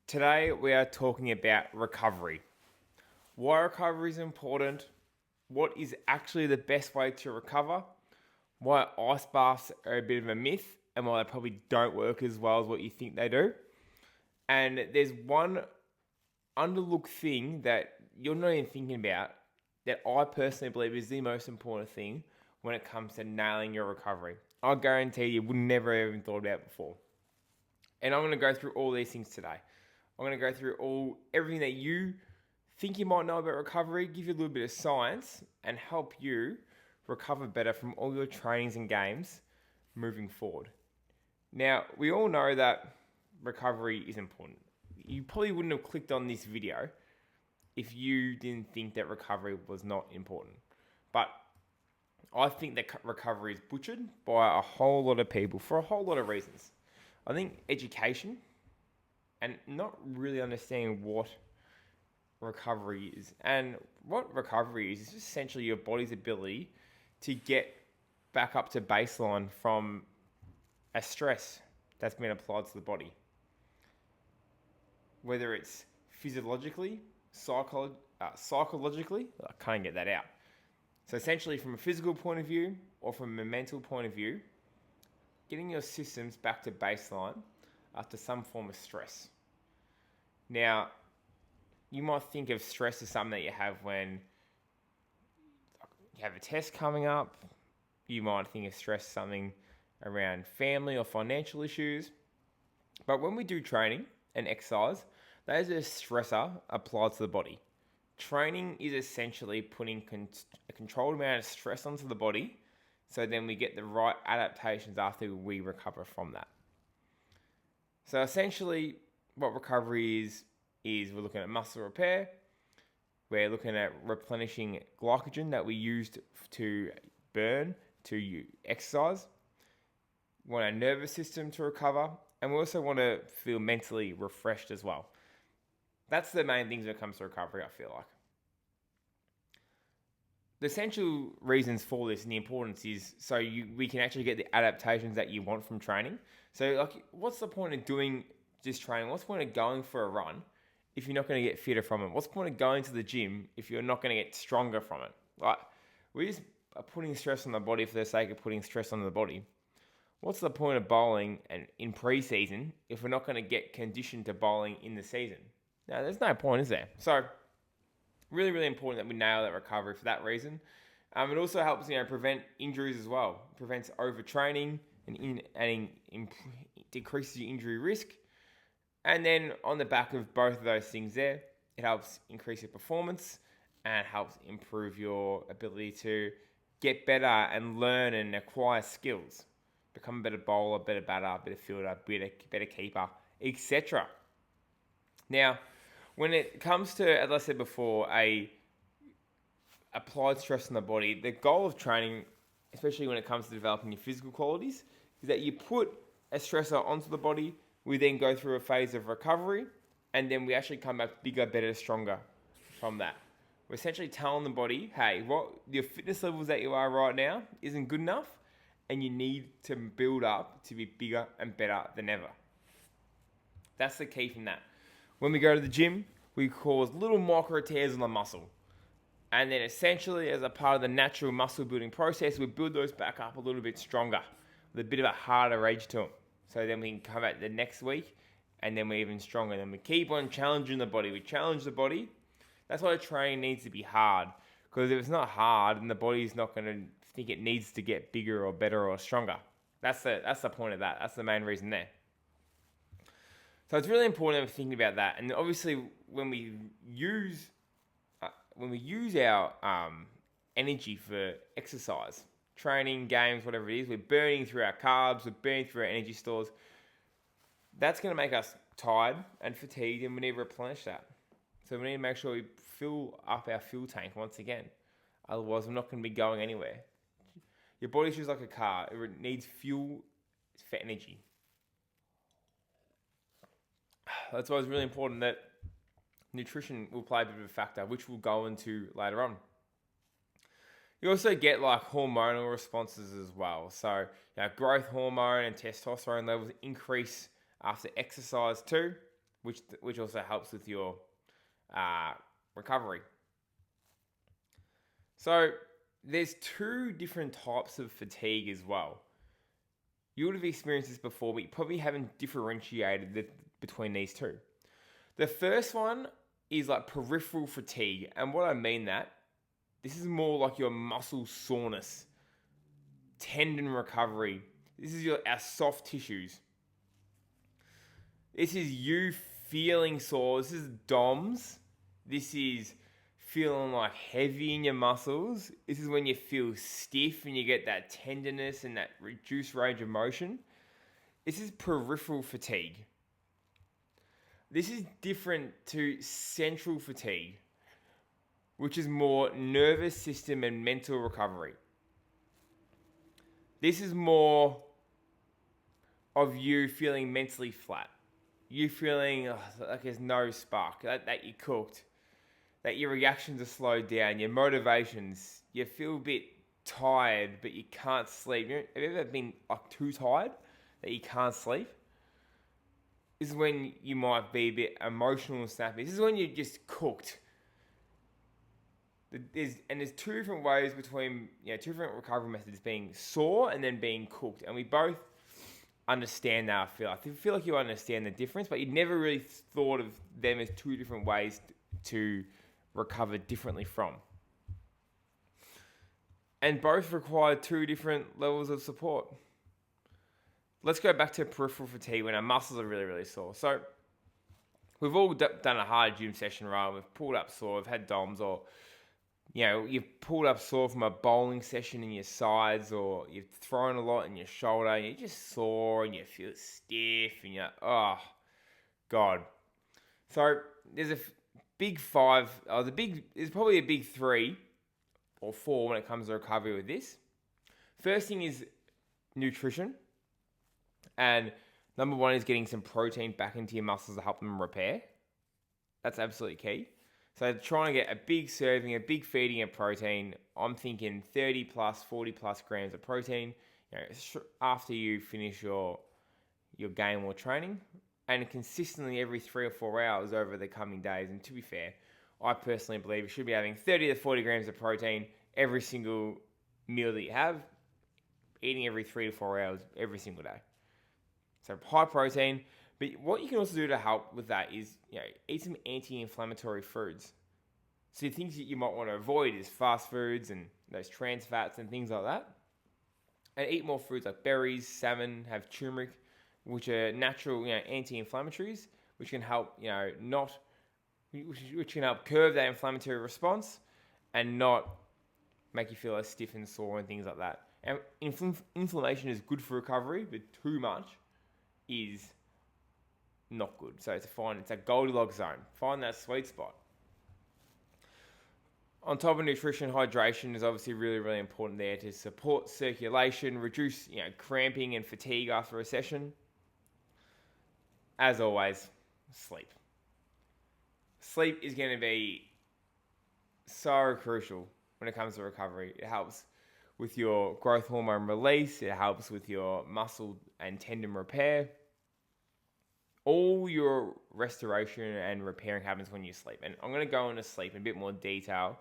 Today we are talking about recovery. Why recovery is important, what is actually the best way to recover, why ice baths are a bit of a myth, and why they probably don't work as well as what you think they do. And there's one underlooked thing that you're not even thinking about that I personally believe is the most important thing when it comes to nailing your recovery. I guarantee you would never even thought about it before. And I'm going to go through all these things today. I'm going to go through everything that you think you might know about recovery, give you a little bit of science, and help you recover better from all your trainings and games moving forward. Now, we all know that recovery is important. You probably wouldn't have clicked on this video if you didn't think that recovery was not important. But I think that recovery is butchered by a whole lot of people for a whole lot of reasons. I think education and not really understanding what recovery is. And what recovery is essentially your body's ability to get back up to baseline from a stress that's been applied to the body. Whether it's physiologically, psychologically, I can't get that out. So essentially from a physical point of view or from a mental point of view, getting your systems back to baseline after some form of stress. Now, you might think of stress as something that you have when you have a test coming up. You might think of stress as something around family or financial issues. But when we do training and exercise, that is a stressor applied to the body. Training is essentially putting a controlled amount of stress onto the body, so then we get the right adaptations after we recover from that. So essentially, what recovery is we're looking at muscle repair, we're looking at replenishing glycogen that we used to burn to exercise, we want our nervous system to recover, and we also want to feel mentally refreshed as well. That's the main things when it comes to recovery, I feel like. The essential reasons for this and the importance is so we can actually get the adaptations that you want from training. So what's the point of doing just training? What's the point of going for a run if you're not going to get fitter from it? What's the point of going to the gym if you're not going to get stronger from it? We just are putting stress on the body for the sake of putting stress on the body. What's the point of bowling and in pre-season if we're not going to get conditioned to bowling in the season? Now, there's no point, is there? So, really, really important that we nail that recovery for that reason. It also helps, prevent injuries as well. It prevents overtraining and decreases your injury risk. And then on the back of both of those things there, it helps increase your performance and helps improve your ability to get better and learn and acquire skills. Become a better bowler, better batter, better fielder, better keeper, etc. Now, when it comes to, as I said before, applied stress on the body, the goal of training, especially when it comes to developing your physical qualities, is that you put a stressor onto the body, we then go through a phase of recovery, and then we actually come back bigger, better, stronger from that. We're essentially telling the body, hey, what your fitness levels that you are right now isn't good enough, and you need to build up to be bigger and better than ever. That's the key from that. When we go to the gym, we cause little micro tears on the muscle. And then essentially, as a part of the natural muscle building process, we build those back up a little bit stronger, with a bit of a harder edge to them. So then we can come out the next week, and then we're even stronger. Then we keep on challenging the body. We challenge the body. That's why the training needs to be hard. Because if it's not hard, then the body's not going to think it needs to get bigger or better or stronger. That's the point of that. That's the main reason there. So it's really important that we're thinking about that. And obviously, when we use our energy for exercise, training, games, whatever it is, we're burning through our carbs, we're burning through our energy stores. That's going to make us tired and fatigued, and we need to replenish that. So we need to make sure we fill up our fuel tank once again. Otherwise, we're not going to be going anywhere. Your body's just like a car. It needs fuel for energy. That's why it's really important that nutrition will play a bit of a factor, which we'll go into later on. You also get hormonal responses as well. So growth hormone and testosterone levels increase after exercise too, which also helps with your recovery. So there's two different types of fatigue as well. You would have experienced this before, but you probably haven't differentiated between these two. The first one is like peripheral fatigue. And what I mean that, this is more like your muscle soreness, tendon recovery. This is our soft tissues. This is you feeling sore. This is DOMS. This is feeling like heavy in your muscles. This is when you feel stiff and you get that tenderness and that reduced range of motion. This is peripheral fatigue. This is different to central fatigue, which is more nervous system and mental recovery. This is more of you feeling mentally flat. You feeling like there's no spark, that you're cooked, that your reactions are slowed down, your motivations, you feel a bit tired, but you can't sleep. Have you ever been like too tired that you can't sleep? This is when you might be a bit emotional and snappy. This is when you're just cooked. There's two different ways between, two different recovery methods, being sore and then being cooked. And we both understand that, I feel like you understand the difference, but you'd never really thought of them as two different ways to recover differently from. And both require two different levels of support. Let's go back to peripheral fatigue when our muscles are really, really sore. So we've all done a hard gym session, right? We've pulled up sore, we've had DOMS, or you've pulled up sore from a bowling session in your sides, or you've thrown a lot in your shoulder, and you're just sore and you feel stiff, and you're, oh, God. So there's a big five, there's probably a big 3 or 4 when it comes to recovery with this. First thing is nutrition. And number 1 is getting some protein back into your muscles to help them repair. That's absolutely key. So trying to get a big serving, a big feeding of protein. I'm thinking 30 plus, 40 plus grams of protein, after you finish your game or training, and consistently every 3 or 4 hours over the coming days. And to be fair, I personally believe you should be having 30 to 40 grams of protein every single meal that you have, eating every 3 to 4 hours every single day. So high protein. But what you can also do to help with that is, eat some anti-inflammatory foods. So the things that you might want to avoid is fast foods and those trans fats and things like that. And eat more foods like berries, salmon, have turmeric, which are natural, anti-inflammatories, which can help, which can help curb that inflammatory response and not make you feel as stiff and sore and things like that. And inflammation is good for recovery, but too much is not good. So it's a Goldilocks zone. Find that sweet spot. On top of nutrition, hydration is obviously really, really important there to support circulation, reduce cramping and fatigue after a session. As always, sleep. Sleep is going to be so crucial when it comes to recovery. It helps with your growth hormone release. It helps with your muscle and tendon repair. All your restoration and repairing happens when you sleep. And I'm going to go into sleep in a bit more detail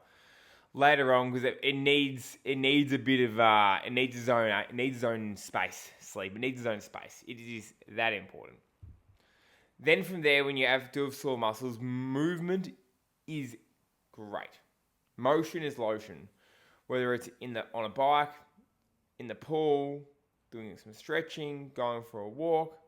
later on, because it needs a bit of it needs its own space. Sleep. It needs its own space. It is that important. Then from there, when you have sore muscles, movement is great. Motion is lotion. Whether it's on a bike, in the pool, doing some stretching, going for a walk.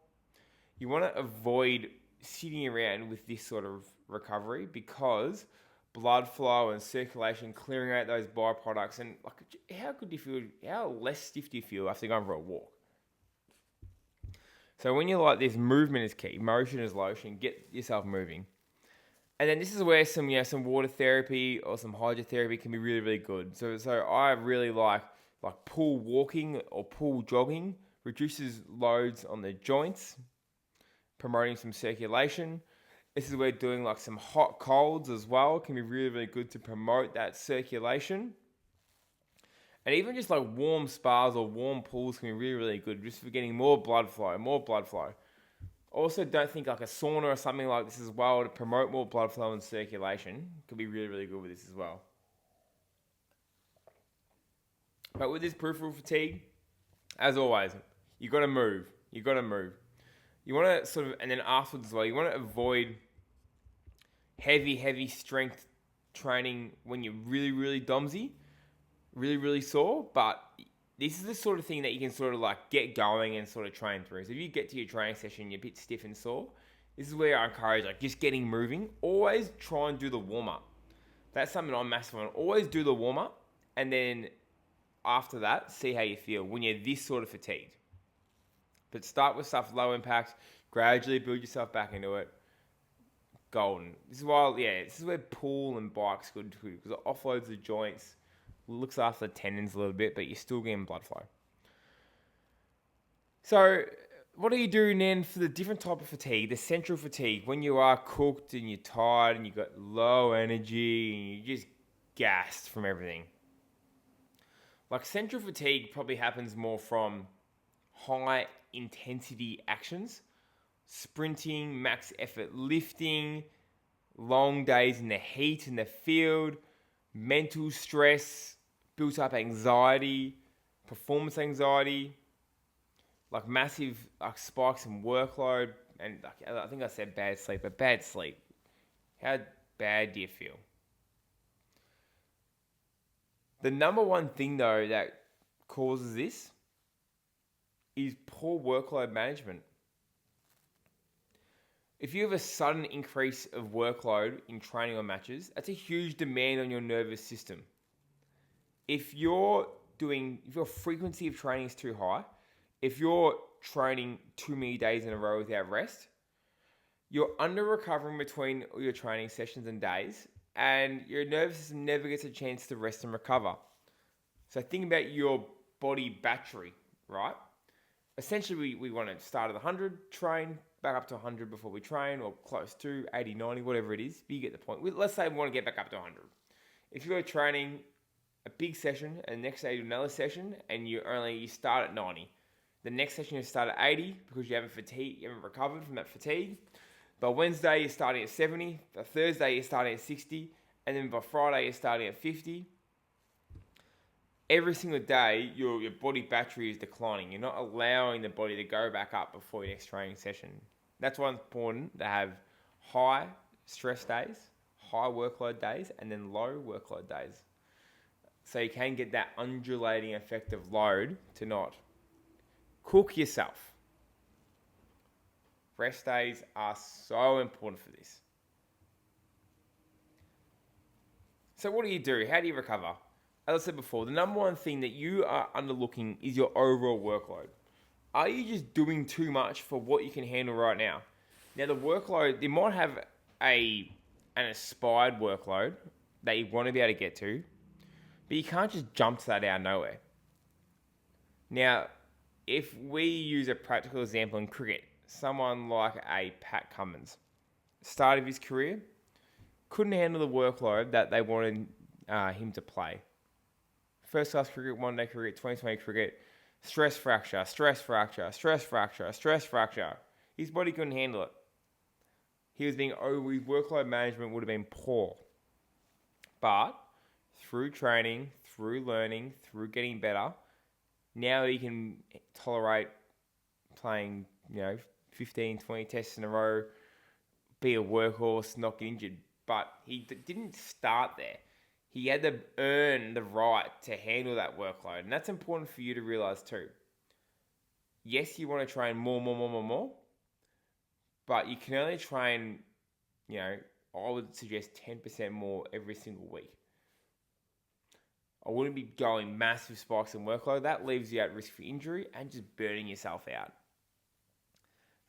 You want to avoid sitting around with this sort of recovery, because blood flow and circulation, clearing out those byproducts, and how good do you feel? How less stiff do you feel after going for a walk? So when you're like this, movement is key. Motion is lotion. Get yourself moving. And then this is where some water therapy or some hydrotherapy can be really, really good. So I really like pool walking or pool jogging. Reduces loads on the joints, promoting some circulation. This is where doing some hot colds as well can be really, really good to promote that circulation. And even just warm spas or warm pools can be really, really good just for getting more blood flow. Also, don't think like a sauna or something like this as well to promote more blood flow and circulation could be really, really good with this as well. But with this peripheral fatigue, as always, you got to move. You got to move. You want to sort of, and then afterwards as well, you want to avoid heavy strength training when you're really, really domsy, really, really sore. But this is the sort of thing that you can sort of like get going and sort of train through. So if you get to your training session, you're a bit stiff and sore, this is where I encourage like just getting moving. Always try and do the warm up. That's something I'm massive on. Always do the warm up, and then after that, see how you feel when you're this sort of fatigued. But start with stuff low impact, gradually build yourself back into it. Golden. This is why, this is where pool and bike's good too, because it offloads the joints, looks after the tendons a little bit, but you're still getting blood flow. So, what do you do then for the different type of fatigue? The central fatigue, when you are cooked and you're tired and you've got low energy and you're just gassed from everything. Like central fatigue probably happens more from high intensity actions, sprinting, max effort lifting, long days in the heat in the field, mental stress, built up anxiety, performance anxiety, like massive like spikes in workload, and like, I think I said bad sleep, but bad sleep. How bad do you feel? The number one thing though that causes this is poor workload management. If you have a sudden increase of workload in training or matches, that's a huge demand on your nervous system. If your frequency of training is too high, if you're training too many days in a row without rest, you're under recovering between your training sessions and days, and your nervous system never gets a chance to rest and recover. So think about your body battery, right? Essentially, we want to start at 100, train, back up to 100 before we train, or close to 80, 90, whatever it is. But you get the point. Let's say we want to get back up to 100. If you're training a big session and the next day you do another session and you start at 90, the next session you start at 80 because you haven't recovered from that fatigue. By Wednesday you're starting at 70, by Thursday you're starting at 60, and then by Friday you're starting at 50. Every single day, your body battery is declining. You're not allowing the body to go back up before your next training session. That's why it's important to have high stress days, high workload days, and then low workload days. So you can get that undulating effect of load to not cook yourself. Rest days are so important for this. So what do you do? How do you recover? As I said before, the number one thing that you are underlooking is your overall workload. Are you just doing too much for what you can handle right now? Now, the workload, you might have an aspired workload that you want to be able to get to, but you can't just jump to that out of nowhere. Now, if we use a practical example in cricket, someone like a Pat Cummins, start of his career, couldn't handle the workload that they wanted him to play. First class cricket, one day cricket, 2020 cricket, stress fracture. His body couldn't handle it. His workload management would have been poor. But through training, through learning, through getting better, now he can tolerate playing, 15, 20 tests in a row, be a workhorse, not get injured. But he didn't start there. He had to earn the right to handle that workload. And that's important for you to realize too. Yes, you want to train more, but you can only train, I would suggest 10% more every single week. I wouldn't be going massive spikes in workload. That leaves you at risk for injury and just burning yourself out.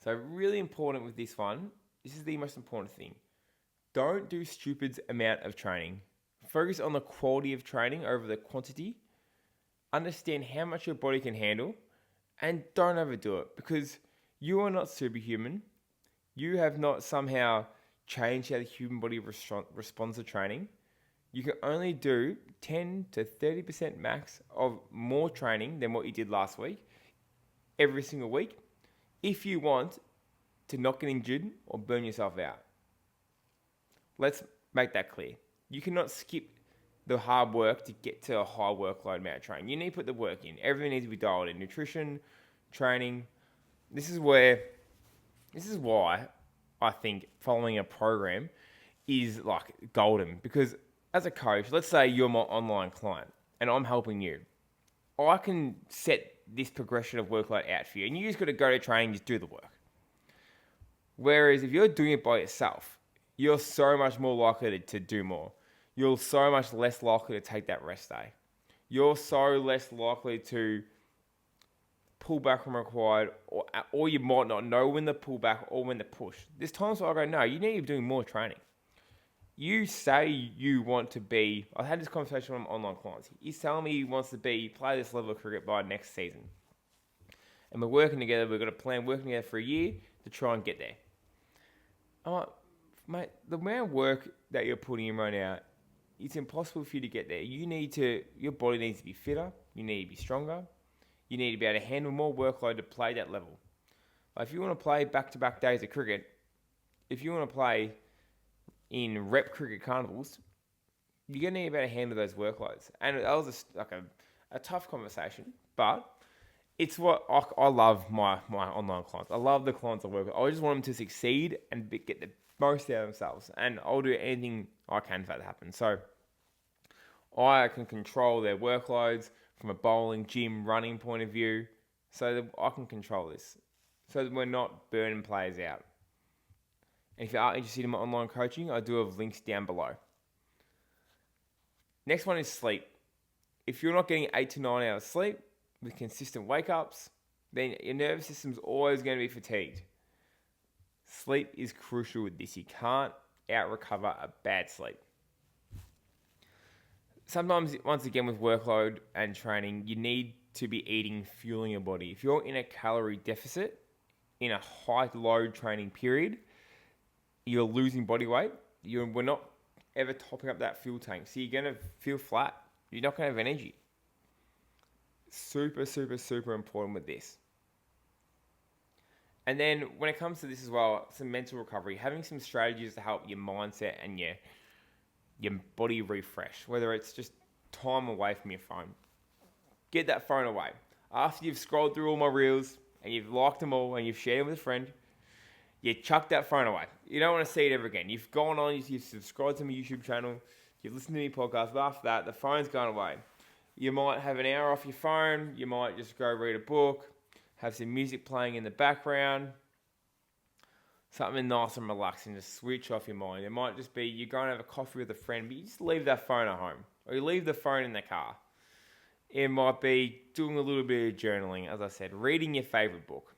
So really important with this one. This is the most important thing. Don't do stupid amount of training. Focus on the quality of training over the quantity. Understand how much your body can handle and don't overdo it because you are not superhuman. You have not somehow changed how the human body responds to training. You can only do 10 to 30% max of more training than what you did last week, every single week, if you want to not get injured or burn yourself out. Let's make that clear. You cannot skip the hard work to get to a high workload amount of training. You need to put the work in. Everything needs to be dialed in. Nutrition, training. This is why I think following a program is like golden. Because as a coach, let's say you're my online client and I'm helping you. I can set this progression of workload out for you, and you just got to go to training and just do the work. Whereas if you're doing it by yourself, you're so much more likely to do more. You're so much less likely to take that rest day. You're so less likely to pull back when required, or you might not know when to pull back or when to push. There's times where I go, no, you need to be doing more training. You say you want to be, I had this conversation with my online clients. He's telling me he wants to play this level of cricket by next season. And we're working together, we've got a plan, working together for a year to try and get there. I'm like, mate, the amount of work that you're putting in right now, it's impossible for you to get there. Your body needs to be fitter. You need to be stronger. You need to be able to handle more workload to play that level. Like if you want to play back-to-back days of cricket, if you want to play in rep cricket carnivals, you're going to need to be able to handle those workloads. And that was a tough conversation, but it's what I love my online clients. I love the clients I work with. I just want them to succeed and get the most out of themselves. And I'll do anything I can for that to happen. So I can control their workloads from a bowling, gym, running point of view, so that I can control this, so that we're not burning players out. And if you are interested in my online coaching, I do have links down below. Next one is sleep. If you're not getting 8 to 9 hours sleep with consistent wake-ups, then your nervous system's always going to be fatigued. Sleep is crucial with this. You can't out-recover a bad sleep. Sometimes, once again, with workload and training, you need to be eating, fueling your body. If you're in a calorie deficit, in a high-load training period, you're losing body weight. We're not ever topping up that fuel tank. So you're going to feel flat. You're not going to have energy. Super, super, super important with this. And then when it comes to this as well, some mental recovery, having some strategies to help your mindset and your body refresh, whether it's just time away from your phone. Get that phone away. After you've scrolled through all my reels and you've liked them all and you've shared them with a friend, you chuck that phone away. You don't want to see it ever again. You've gone on, you've subscribed to my YouTube channel, you've listened to my podcast, but after that, the phone's gone away. You might have an hour off your phone, you might just go read a book, have some music playing in the background, something nice and relaxing to switch off your mind. It might just be you go and have a coffee with a friend, but you just leave that phone at home. Or you leave the phone in the car. It might be doing a little bit of journaling, as I said, reading your favourite book.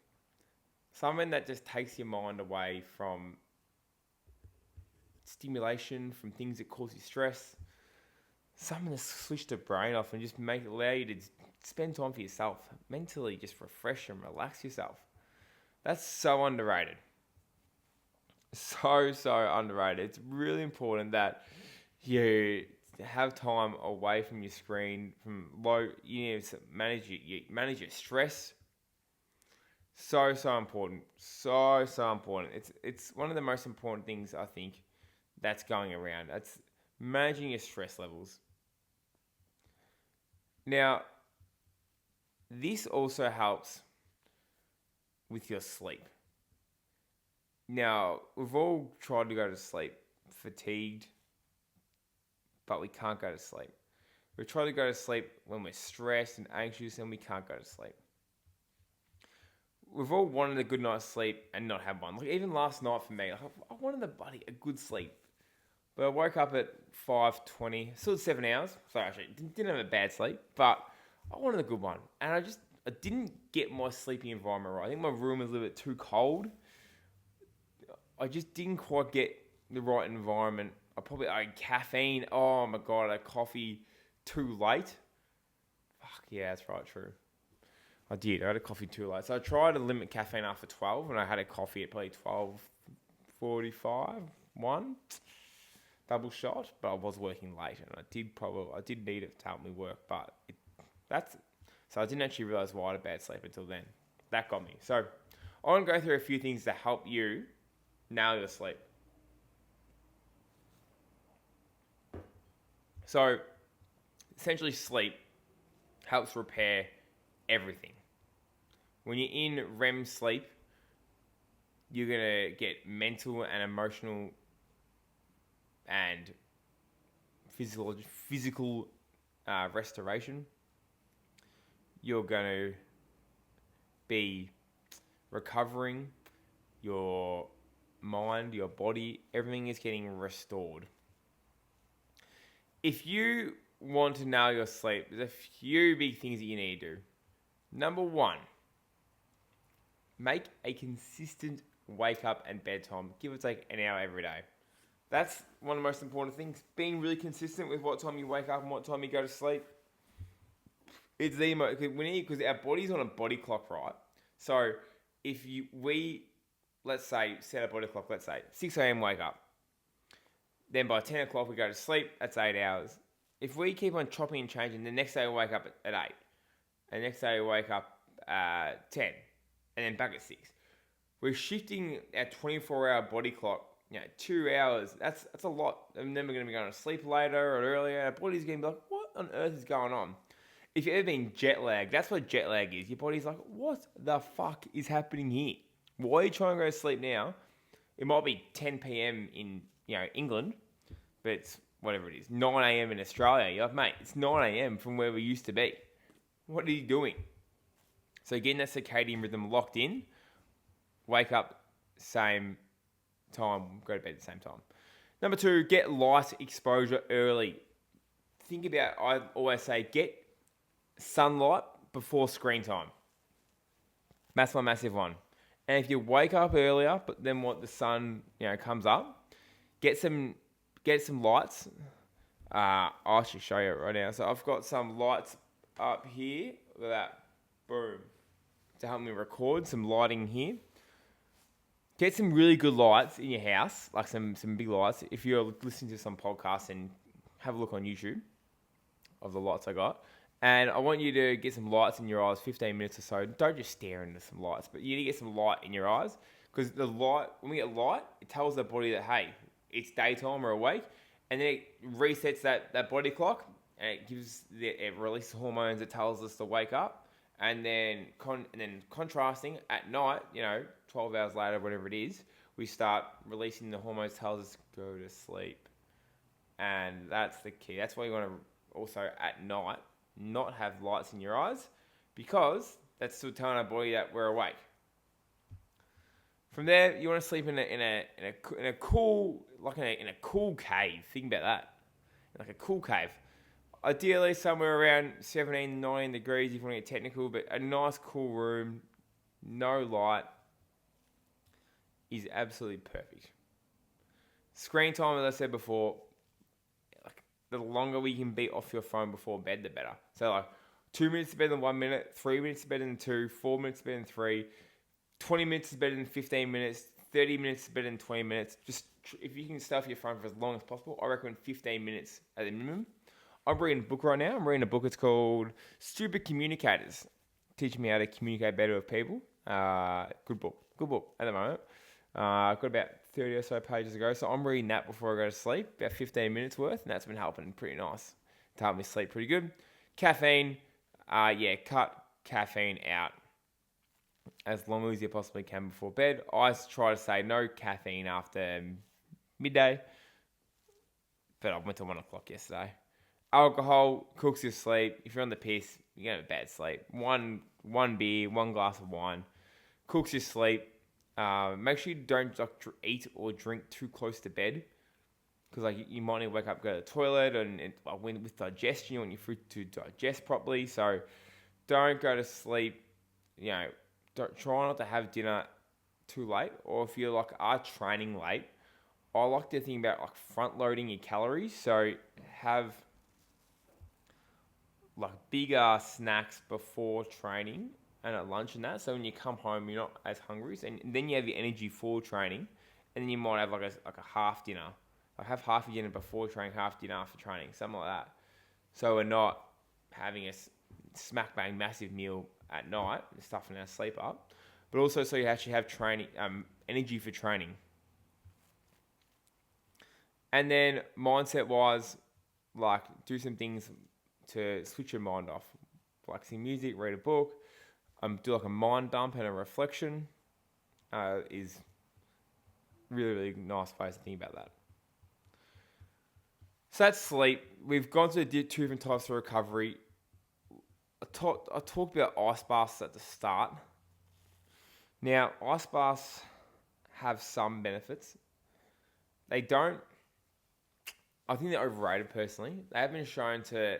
Something that just takes your mind away from stimulation, from things that cause you stress. Something to switch the brain off and just allow you to spend time for yourself. Mentally just refresh and relax yourself. That's so underrated. So underrated. It's really important that you have time away from your screen, you need to manage your stress. So important. So important. It's one of the most important things I think that's going around. That's managing your stress levels. Now, this also helps with your sleep. Now, we've all tried to go to sleep fatigued, but we can't go to sleep. We try to go to sleep when we're stressed and anxious and we can't go to sleep. We've all wanted a good night's sleep and not had one. Like even last night for me, I wanted a good sleep. But I woke up at 5:20, still 7 hours. So actually, didn't have a bad sleep, but I wanted a good one. And I didn't get my sleeping environment right. I think my room was a little bit too cold. I just didn't quite get the right environment. I had caffeine. Oh my God, I had coffee too late. Fuck yeah, that's right, true. I had a coffee too late. So I tried to limit caffeine after 12 and I had a coffee at probably 12:45, 1. Double shot, but I was working late and I did need it to help me work, so I didn't actually realise why I had a bad sleep until then. That got me. So I want to go through a few things to help you nail your sleep. So, essentially, sleep helps repair everything. When you're in REM sleep, you're going to get mental and emotional and physical restoration. You're going to be recovering your mind, your body, everything is getting restored. If you want to nail your sleep, there's a few big things that you need to do. Number one, make a consistent wake up and bedtime. Give or take an hour every day. That's one of the most important things. Being really consistent with what time you wake up and what time you go to sleep. It's the most, because our body's on a body clock, right? So if let's say, set a body clock, let's say 6 a.m. wake up. Then by 10 o'clock we go to sleep, that's 8 hours. If we keep on chopping and changing, the next day we wake up at 8. And the next day we wake up at 10. And then back at 6. We're shifting our 24-hour body clock, 2 hours. That's a lot. And then we're going to be going to sleep later or earlier. Our body's going to be like, what on earth is going on? If you've ever been jet lagged, that's what jet lag is. Your body's like, what the fuck is happening here? Why are you trying to go to sleep now? It might be 10 p.m. in England, but it's whatever it is, 9 a.m. in Australia. You're like, mate, it's 9 a.m. from where we used to be. What are you doing? So getting that circadian rhythm locked in, wake up same time, go to bed at the same time. Number 2, get light exposure early. I always say, get sunlight before screen time. That's my massive one. And if you wake up earlier, but then the sun comes up, get some lights. I'll actually show you it right now. So I've got some lights up here. Look at that. Boom. To help me record, some lighting here. Get some really good lights in your house, like some big lights. If you're listening to some podcasts, and have a look on YouTube of the lights I got. And I want you to get some lights in your eyes, 15 minutes or so. Don't just stare into some lights, but you need to get some light in your eyes. Because the light, when we get light, it tells the body that, hey, it's daytime or awake. And then it resets that body clock. And it releases hormones that tells us to wake up. And then contrasting at night, 12 hours later, whatever it is, we start releasing the hormones that tells us to go to sleep. And that's the key. That's why you want to also at night not have lights in your eyes, because that's still telling our body that we're awake. From there, you want to sleep in a cool cave. Think about that, like a cool cave. Ideally, somewhere around 17, 19 degrees if you want to get technical, but a nice cool room, no light, is absolutely perfect. Screen time, as I said before, the longer we can be off your phone before bed, the better. So 2 minutes is better than 1 minute, 3 minutes is better than 2, 4 minutes is better than 3, 20 minutes is better than 15 minutes, 30 minutes is better than 20 minutes. Just if you can stay off your phone for as long as possible, I recommend 15 minutes at the minimum. I'm reading a book right now. I'm reading a book. It's called Stupid Communicators. Teaching me how to communicate better with people. Good book at the moment. Got about 30 or so pages ago. So I'm reading that before I go to sleep. About 15 minutes worth. And that's been helping pretty nice to help me sleep pretty good. Caffeine. Cut caffeine out as long as you possibly can before bed. I try to say no caffeine after midday. But I went to 1 o'clock yesterday. Alcohol cooks your sleep. If you're on the piss, you're going to have a bad sleep. One beer, 1 glass of wine cooks your sleep. Make sure you don't eat or drink too close to bed, because you might need to wake up, go to the toilet, and with digestion, you want your food to digest properly. So don't go to sleep. Try not to have dinner too late, or if you are training late, I like to think about front loading your calories. So have bigger snacks before training and at lunch and that. So when you come home, you're not as hungry. And then you have your energy for training. And then you might have a half dinner. Have half a dinner before training, half dinner after training, something like that. So we're not having a smack bang massive meal at night and stuffing our sleep up. but also so you actually have training, energy for training. And then mindset-wise, like do some things to switch your mind off, like some music, read a book, do like a mind dump and a reflection. Is really, really nice ways to think about that. So that's sleep. We've gone through two different types of recovery. I talked about ice baths at the start. Now, ice baths have some benefits. They don't. I think they're overrated personally. They have been shown to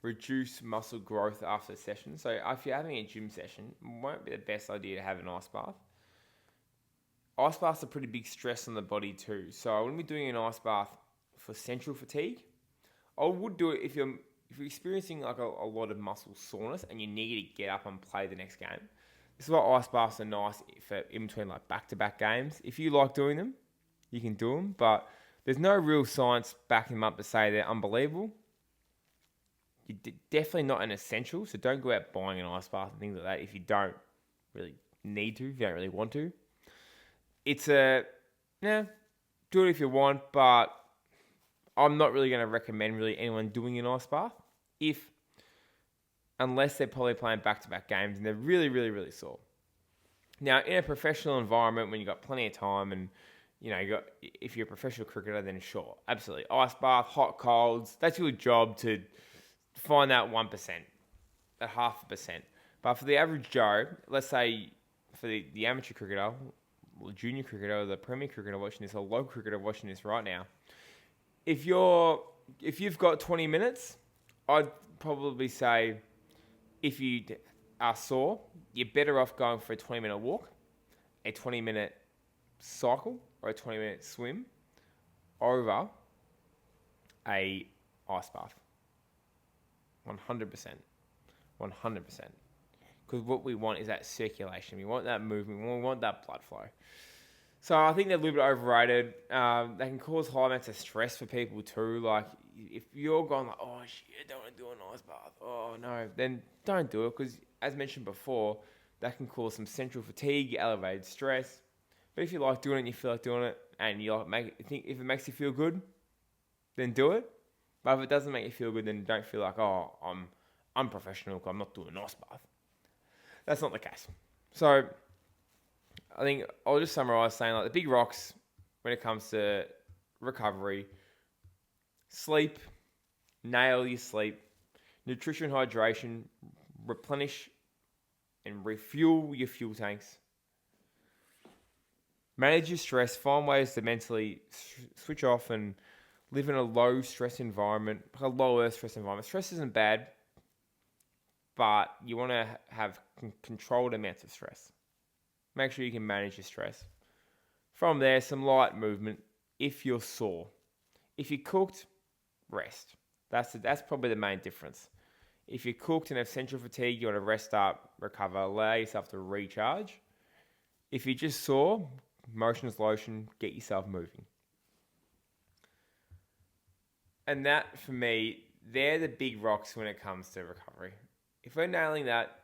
reduce muscle growth after a session. So if you're having a gym session, it won't be the best idea to have an ice bath. Ice baths are pretty big stress on the body too. So I wouldn't be doing an ice bath for central fatigue. I would do it if you're experiencing like a lot of muscle soreness and you need to get up and play the next game. This is why ice baths are nice for in between like back-to-back games. If you like doing them, you can do them, but there's no real science backing them up to say they're unbelievable. You're definitely not an essential, so don't go out buying an ice bath and things like that if you don't really need to, if you don't really want to. It's do it if you want, but I'm not really going to recommend really anyone doing an ice bath unless they're probably playing back-to-back games and they're really, really, really sore. Now, in a professional environment, when you've got plenty of time and, if you're a professional cricketer, then sure, absolutely. Ice bath, hot, colds, that's your job to find that 1%, that 0.5%. But for the average Joe, let's say for the amateur cricketer, or junior cricketer, or the premier cricketer watching this, or local cricketer watching this right now, if you've got 20 minutes, I'd probably say if you are sore, you're better off going for a 20-minute walk, a 20-minute cycle, or a 20-minute swim over a ice bath. 100%. 100%. Because what we want is that circulation. We want that movement. We want that blood flow. So I think they're a little bit overrated. They can cause high amounts of stress for people too. Like if you're going like, oh shit, I don't want to do an ice bath. Oh no, then don't do it because as mentioned before, that can cause some central fatigue, elevated stress. But if you like doing it and you feel like doing it and you like if it makes you feel good, then do it. But if it doesn't make you feel good, then don't feel like, oh, I'm unprofessional because I'm not doing an ice bath. That's not the case. So I think I'll just summarize saying like the big rocks when it comes to recovery: sleep, nail your sleep, nutrition, hydration, replenish and refuel your fuel tanks, manage your stress, find ways to mentally switch off and live in a low stress environment, a lower stress environment. Stress isn't bad, but you want to have controlled amounts of stress. Make sure you can manage your stress. From there, some light movement if you're sore. If you're cooked, rest. That's probably the main difference. If you're cooked and have central fatigue, you want to rest up, recover, allow yourself to recharge. If you're just sore, motionless lotion, get yourself moving. And that, for me, they're the big rocks when it comes to recovery. If we're nailing that,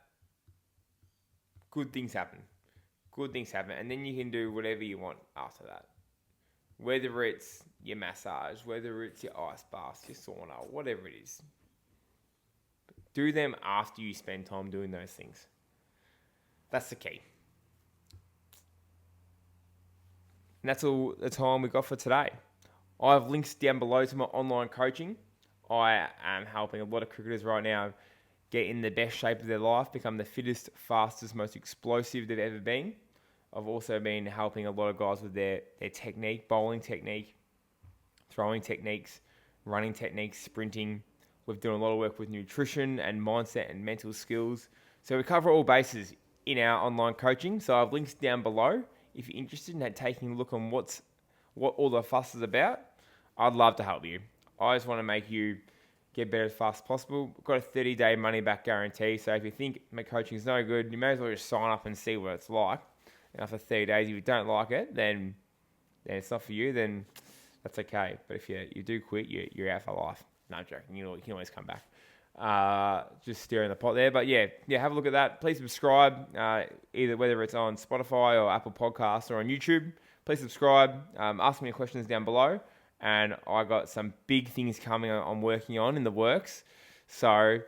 good things happen. Good things happen. And then you can do whatever you want after that. Whether it's your massage, whether it's your ice baths, your sauna, whatever it is. Do them after you spend time doing those things. That's the key. And that's all the time we got for today. I have links down below to my online coaching. I am helping a lot of cricketers right now get in the best shape of their life, become the fittest, fastest, most explosive they've ever been. I've also been helping a lot of guys with their technique, bowling technique, throwing techniques, running techniques, sprinting. We've done a lot of work with nutrition and mindset and mental skills. So we cover all bases in our online coaching. So I have links down below. If you're interested in taking a look on what all the fuss is about, I'd love to help you. I just want to make you get better as fast as possible. I've got a 30-day money-back guarantee. So if you think my coaching is no good, you may as well just sign up and see what it's like. And after 30 days, if you don't like it, then it's not for you, then that's okay. But if you do quit, you're out for life. No, I'm joking. You can always come back. Just stirring the pot there. But yeah, have a look at that. Please subscribe, either whether it's on Spotify or Apple Podcasts or on YouTube. Please subscribe. Ask me your questions down below. And I got some big things coming I'm working on in the works. So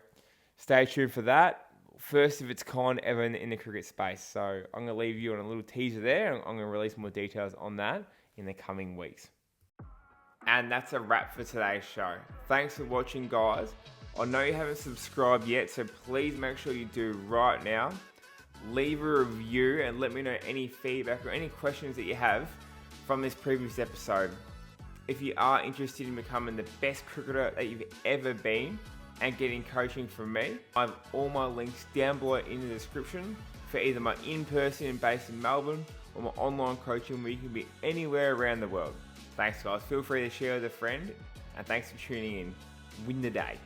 stay tuned for that. First of its kind ever in the cricket space. So I'm going to leave you on a little teaser there. I'm going to release more details on that in the coming weeks. And that's a wrap for today's show. Thanks for watching, guys. I know you haven't subscribed yet, so please make sure you do right now. Leave a review and let me know any feedback or any questions that you have from this previous episode. If you are interested in becoming the best cricketer that you've ever been and getting coaching from me, I have all my links down below in the description for either my in-person and based in Melbourne or my online coaching where you can be anywhere around the world. Thanks, guys. Feel free to share with a friend, and thanks for tuning in. Win the day.